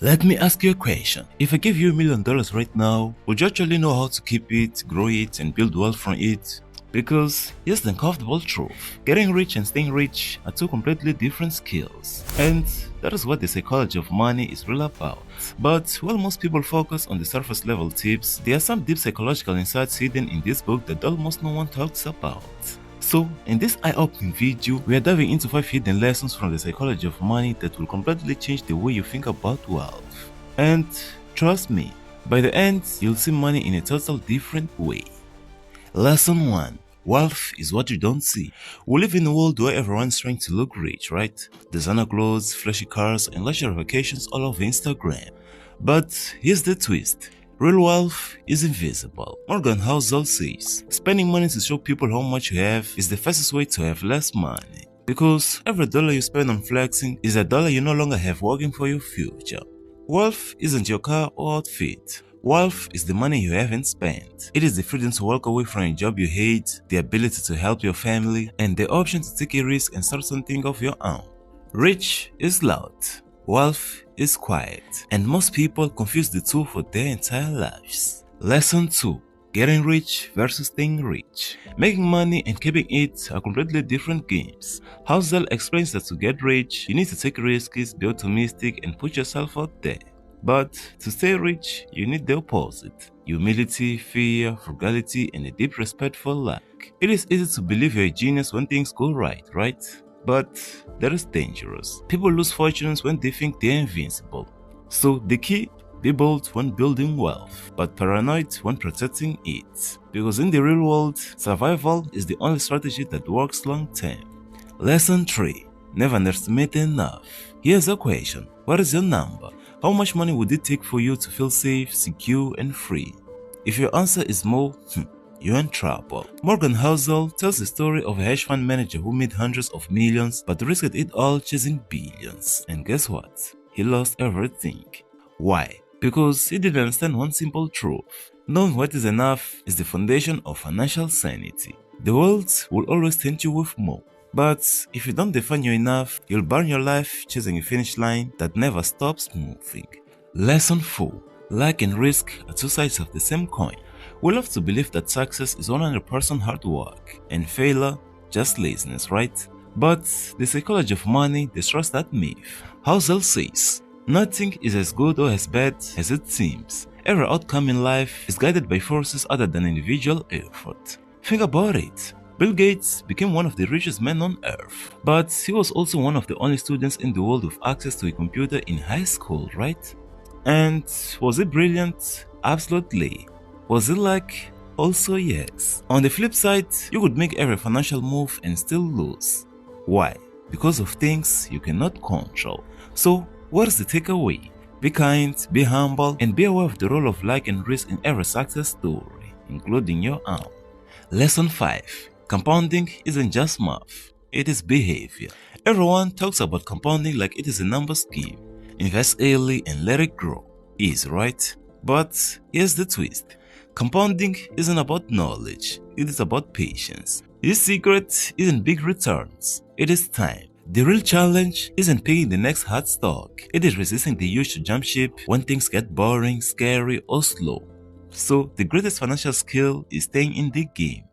Let me ask you a question. If I give you $1,000,000 right now, would you actually know how to keep it, grow it, and build wealth from it? Because here's the uncomfortable truth. Getting rich and staying rich are two completely different skills. And that is what the psychology of money is really about. But while most people focus on the surface level tips, there are some deep psychological insights hidden in this book that almost no one talks about. So, in this eye-opening video, we are diving into 5 hidden lessons from the psychology of money that will completely change the way you think about wealth. And trust me, by the end, you'll see money in a total different way. Lesson 1. Wealth is what you don't see. We live in a world where everyone's trying to look rich, right? Designer clothes, flashy cars, and luxury vacations all over Instagram. But here's the twist. Real wealth is invisible. Morgan Housel says, spending money to show people how much you have is the fastest way to have less money. Because every dollar you spend on flexing is a dollar you no longer have working for your future. Wealth isn't your car or outfit. Wealth is the money you haven't spent. It is the freedom to walk away from a job you hate, the ability to help your family, and the option to take a risk and start something of your own. Rich is loud. Wealth is quiet, and most people confuse the two for their entire lives. Lesson 2. Getting rich versus staying rich. Making money and keeping it are completely different games. Housel explains that to get rich, you need to take risks, be optimistic, and put yourself out there. But to stay rich, you need the opposite. Humility, fear, frugality, and a deep respect for luck. It is easy to believe you're a genius when things go right? But that is dangerous. People lose fortunes when they think they're invincible. So the key, be bold when building wealth, but paranoid when protecting it. Because in the real world, survival is the only strategy that works long term. Lesson 3. Never underestimate enough. Here's a question. What is your number? How much money would it take for you to feel safe, secure, and free? If your answer is more, you're in trouble. Morgan Housel tells the story of a hedge fund manager who made hundreds of millions but risked it all chasing billions. And guess what? He lost everything. Why? Because he didn't understand one simple truth. Knowing what is enough is the foundation of financial sanity. The world will always tempt you with more. But if you don't define your enough, you'll burn your life chasing a finish line that never stops moving. Lesson 4. Luck and risk are two sides of the same coin. We love to believe that success is 100% hard work and failure just laziness, right? But the psychology of money destroys that myth. Housel says, nothing is as good or as bad as it seems. Every outcome in life is guided by forces other than individual effort. Think about it. Bill Gates became one of the richest men on earth, but he was also one of the only students in the world with access to a computer in high school, right? And was it brilliant? Absolutely. Was it luck? Also yes. On the flip side, you could make every financial move and still lose. Why? Because of things you cannot control. So, what is the takeaway? Be kind, be humble, and be aware of the role of luck and risk in every success story, including your own. Lesson 5. Compounding isn't just math, it is behavior. Everyone talks about compounding like it is a numbers game. Invest early and let it grow. Easy, right? But here's the twist. Compounding isn't about knowledge, it is about patience. This secret isn't big returns, it is time. The real challenge isn't picking the next hot stock, it is resisting the urge to jump ship when things get boring, scary, or slow. So the greatest financial skill is staying in the game.